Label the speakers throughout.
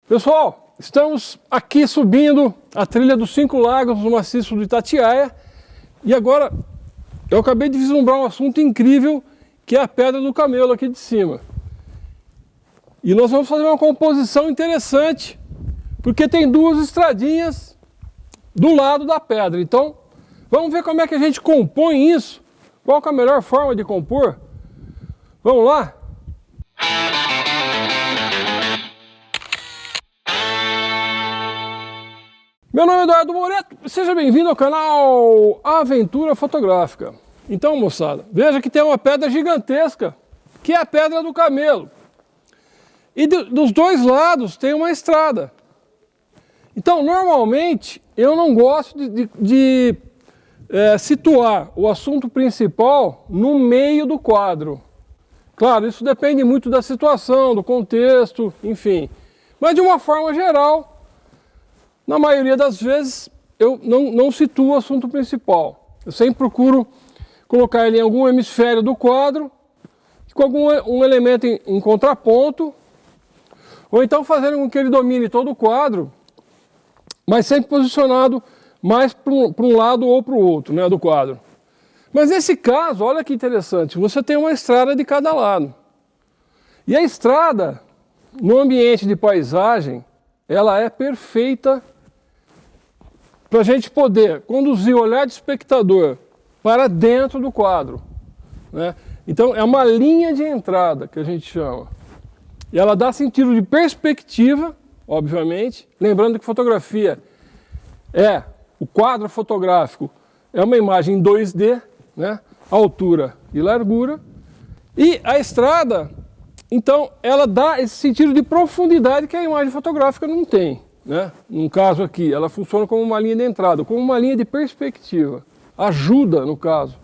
Speaker 1: Pessoal, estamos aqui subindo a trilha dos 5 lagos do maciço do Itatiaia e agora eu acabei de vislumbrar um assunto incrível que é a Pedra do Camelo aqui de cima. E nós vamos fazer uma composição interessante porque tem 2 estradinhas do lado da pedra. Então vamos ver como é que a gente compõe isso, qual que é a melhor forma de compor. Vamos lá? Meu nome é Eduardo Moreto, seja bem-vindo ao canal Aventura Fotográfica. Então, moçada, veja que tem uma pedra gigantesca, que é a Pedra do Camelo. E dos 2 lados tem uma estrada. Então, normalmente, eu não gosto de situar o assunto principal no meio do quadro. Claro, isso depende muito da situação, do contexto, enfim. Mas de uma forma geral, na maioria das vezes, eu não situo o assunto principal. Eu sempre procuro colocar ele em algum hemisfério do quadro, com um elemento em contraponto, ou então fazendo com que ele domine todo o quadro, mas sempre posicionado mais para um lado ou para o outro, né, do quadro. Mas nesse caso, olha que interessante, você tem uma estrada de cada lado. E a estrada, no ambiente de paisagem, ela é perfeita para a gente poder conduzir o olhar do espectador para dentro do quadro, né? Então é uma linha de entrada que a gente chama. E ela dá sentido de perspectiva, obviamente, lembrando que fotografia o quadro fotográfico é uma imagem em 2D, né? Altura e largura. E a estrada, então, ela dá esse sentido de profundidade que a imagem fotográfica não tem, né? No caso aqui, ela funciona como uma linha de entrada, como uma linha de perspectiva. Ajuda, no caso,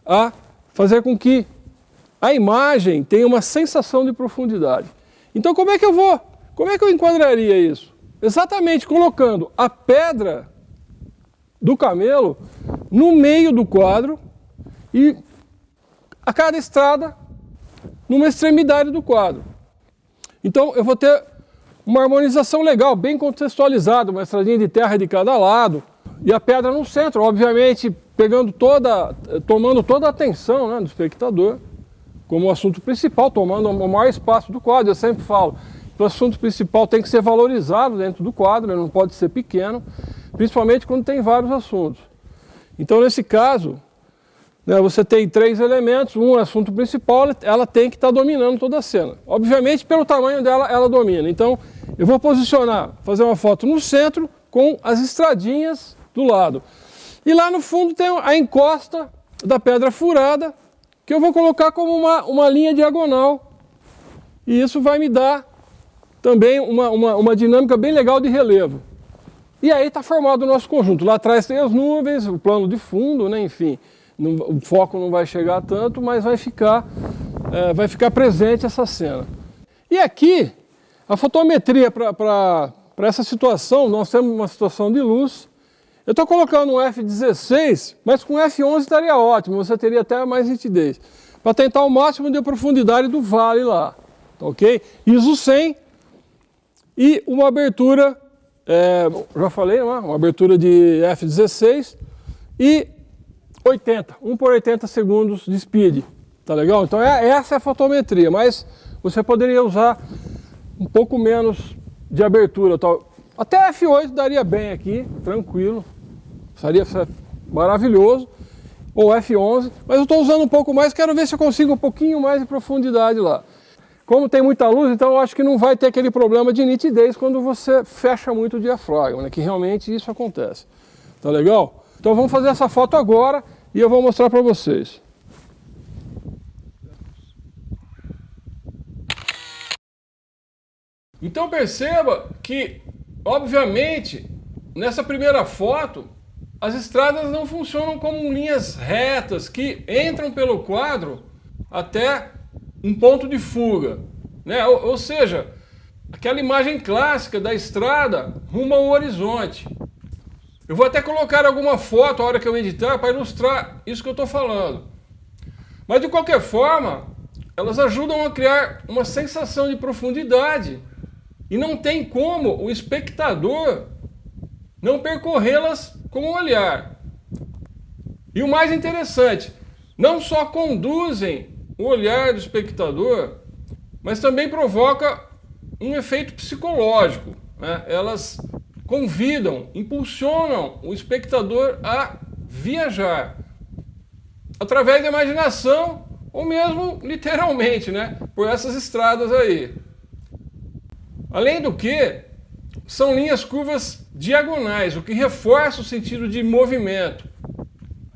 Speaker 1: a fazer com que a imagem tenha uma sensação de profundidade. Então, como é que eu enquadraria isso? Exatamente colocando a Pedra do Camelo no meio do quadro e a cada estrada numa extremidade do quadro. Então eu vou ter uma harmonização legal, bem contextualizada, uma estradinha de terra de cada lado e a pedra no centro, obviamente tomando toda a atenção, né, do espectador como assunto principal, tomando o maior espaço do quadro. Eu sempre falo, o assunto principal tem que ser valorizado dentro do quadro, ele não pode ser pequeno, principalmente quando tem vários assuntos. Então nesse caso, né, você tem 3 elementos, um assunto principal, ela tem que estar dominando toda a cena. Obviamente, pelo tamanho dela, ela domina. Então, eu vou posicionar, fazer uma foto no centro com as estradinhas do lado. E lá no fundo tem a encosta da pedra furada, que eu vou colocar como uma linha diagonal. E isso vai me dar também uma dinâmica bem legal de relevo. E aí está formado o nosso conjunto. Lá atrás tem as nuvens, o plano de fundo, né, enfim. O foco não vai chegar tanto, mas vai ficar presente essa cena. E aqui, a fotometria para essa situação, nós temos uma situação de luz. Eu estou colocando um F16, mas com F11 estaria ótimo, você teria até mais nitidez. Para tentar o máximo de profundidade do vale lá, ok? ISO 100 e uma abertura, já falei, não é? Uma abertura de F16 e 80, 1 por 80 segundos de speed, tá legal? Então essa é a fotometria, mas você poderia usar um pouco menos de abertura, tal. Até F8 daria bem aqui, tranquilo, seria maravilhoso, ou F11, mas eu estou usando um pouco mais, quero ver se eu consigo um pouquinho mais de profundidade lá. Como tem muita luz, então eu acho que não vai ter aquele problema de nitidez quando você fecha muito o diafragma, né? Que realmente isso acontece, tá legal? Então vamos fazer essa foto agora e eu vou mostrar para vocês. Então perceba que, obviamente, nessa primeira foto, as estradas não funcionam como linhas retas que entram pelo quadro até um ponto de fuga, né? Ou seja, aquela imagem clássica da estrada rumo ao horizonte. Eu vou até colocar alguma foto a hora que eu editar para ilustrar isso que eu estou falando. Mas de qualquer forma, elas ajudam a criar uma sensação de profundidade e não tem como o espectador não percorrê-las com o olhar. E o mais interessante, não só conduzem o olhar do espectador, mas também provoca um efeito psicológico, né? Elas convidam, impulsionam o espectador a viajar através da imaginação ou mesmo literalmente, né? Por essas estradas aí. Além do que, são linhas curvas diagonais, o que reforça o sentido de movimento.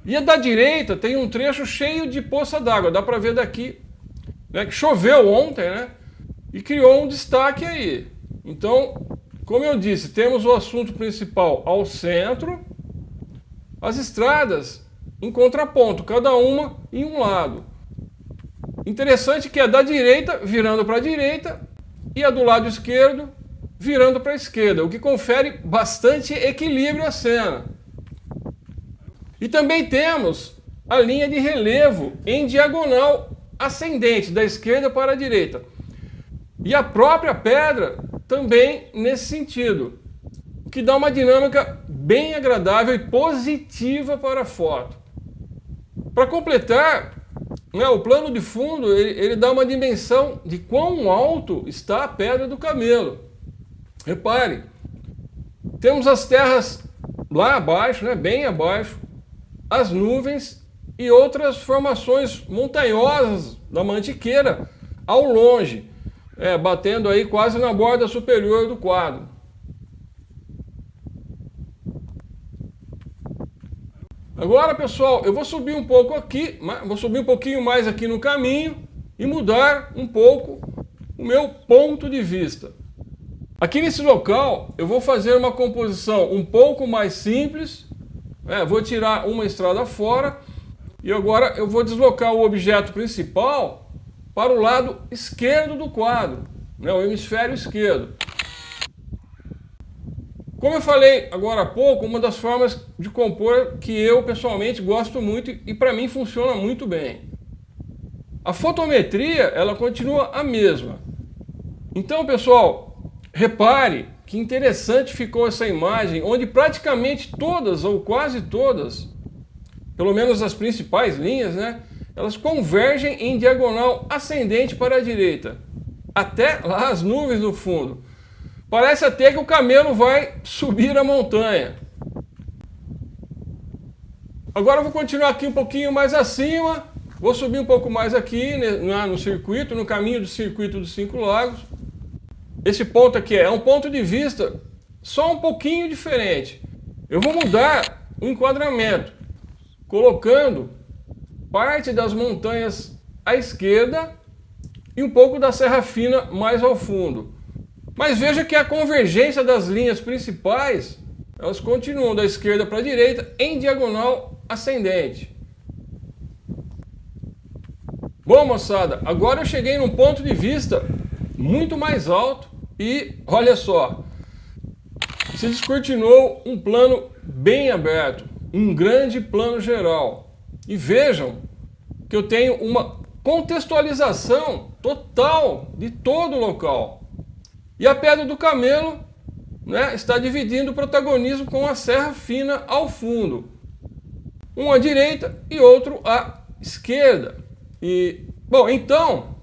Speaker 1: E a da direita tem um trecho cheio de poça d'água, dá para ver daqui, né, que choveu ontem, né, e criou um destaque aí. Então, como eu disse, temos o assunto principal ao centro, as estradas em contraponto, cada uma em um lado. Interessante que a da direita virando para a direita e a do lado esquerdo virando para a esquerda, o que confere bastante equilíbrio à cena. E também temos a linha de relevo em diagonal ascendente, da esquerda para a direita. E a própria pedra também nesse sentido, o que dá uma dinâmica bem agradável e positiva para a foto. Para completar, né, o plano de fundo ele dá uma dimensão de quão alto está a Pedra do Camelo. Repare, temos as terras lá abaixo, né, bem abaixo, as nuvens e outras formações montanhosas da Mantiqueira ao longe, batendo aí quase na borda superior do quadro. Agora, pessoal, eu vou subir um pouco aqui, vou subir um pouquinho mais aqui no caminho e mudar um pouco o meu ponto de vista. Aqui nesse local eu vou fazer uma composição um pouco mais simples, vou tirar uma estrada fora e agora eu vou deslocar o objeto principal para o lado esquerdo do quadro, né, o hemisfério esquerdo. Como eu falei agora há pouco, uma das formas de compor que eu pessoalmente gosto muito e para mim funciona muito bem. A fotometria, ela continua a mesma. Então, pessoal, repare que interessante ficou essa imagem, onde praticamente todas ou quase todas, pelo menos as principais linhas, né, elas convergem em diagonal ascendente para a direita, até lá as nuvens no fundo. Parece até que o camelo vai subir a montanha. Agora eu vou continuar aqui um pouquinho mais acima. Vou subir um pouco mais aqui no circuito, no caminho do circuito dos 5 lagos. Esse ponto aqui é um ponto de vista só um pouquinho diferente. Eu vou mudar o enquadramento, colocando parte das montanhas à esquerda e um pouco da Serra Fina mais ao fundo. Mas veja que a convergência das linhas principais, elas continuam da esquerda para a direita em diagonal ascendente. Bom, moçada, agora eu cheguei num ponto de vista muito mais alto e olha só, se descortinou um plano bem aberto, um grande plano geral. E vejam que eu tenho uma contextualização total de todo o local. E a Pedra do Camelo, né, está dividindo o protagonismo com a Serra Fina ao fundo. Um à direita e outro à esquerda. E, bom, então,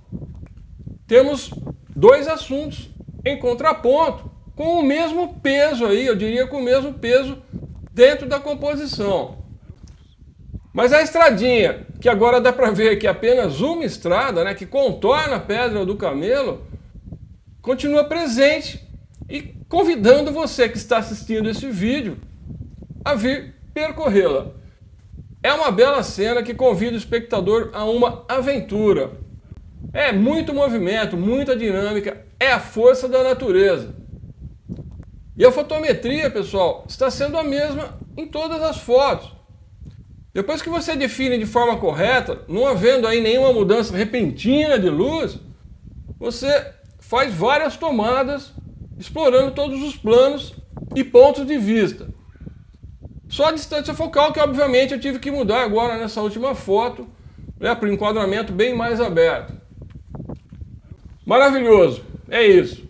Speaker 1: temos dois assuntos em contraponto, com o mesmo peso aí, eu diria com o mesmo peso dentro da composição. Mas a estradinha, que agora dá para ver que é apenas uma estrada, né, que contorna a Pedra do Camelo, continua presente e convidando você que está assistindo esse vídeo a vir percorrê-la. É uma bela cena que convida o espectador a uma aventura. É muito movimento, muita dinâmica, é a força da natureza. E a fotometria, pessoal, está sendo a mesma em todas as fotos. Depois que você define de forma correta, não havendo aí nenhuma mudança repentina de luz, você faz várias tomadas, explorando todos os planos e pontos de vista. Só a distância focal que, obviamente, eu tive que mudar agora nessa última foto, né, para um enquadramento bem mais aberto. Maravilhoso, é isso.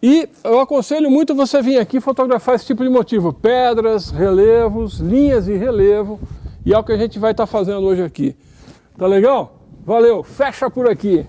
Speaker 1: E eu aconselho muito você vir aqui fotografar esse tipo de motivo, pedras, relevos, linhas de relevo, e é o que a gente vai estar fazendo hoje aqui. Tá legal? Valeu, fecha por aqui.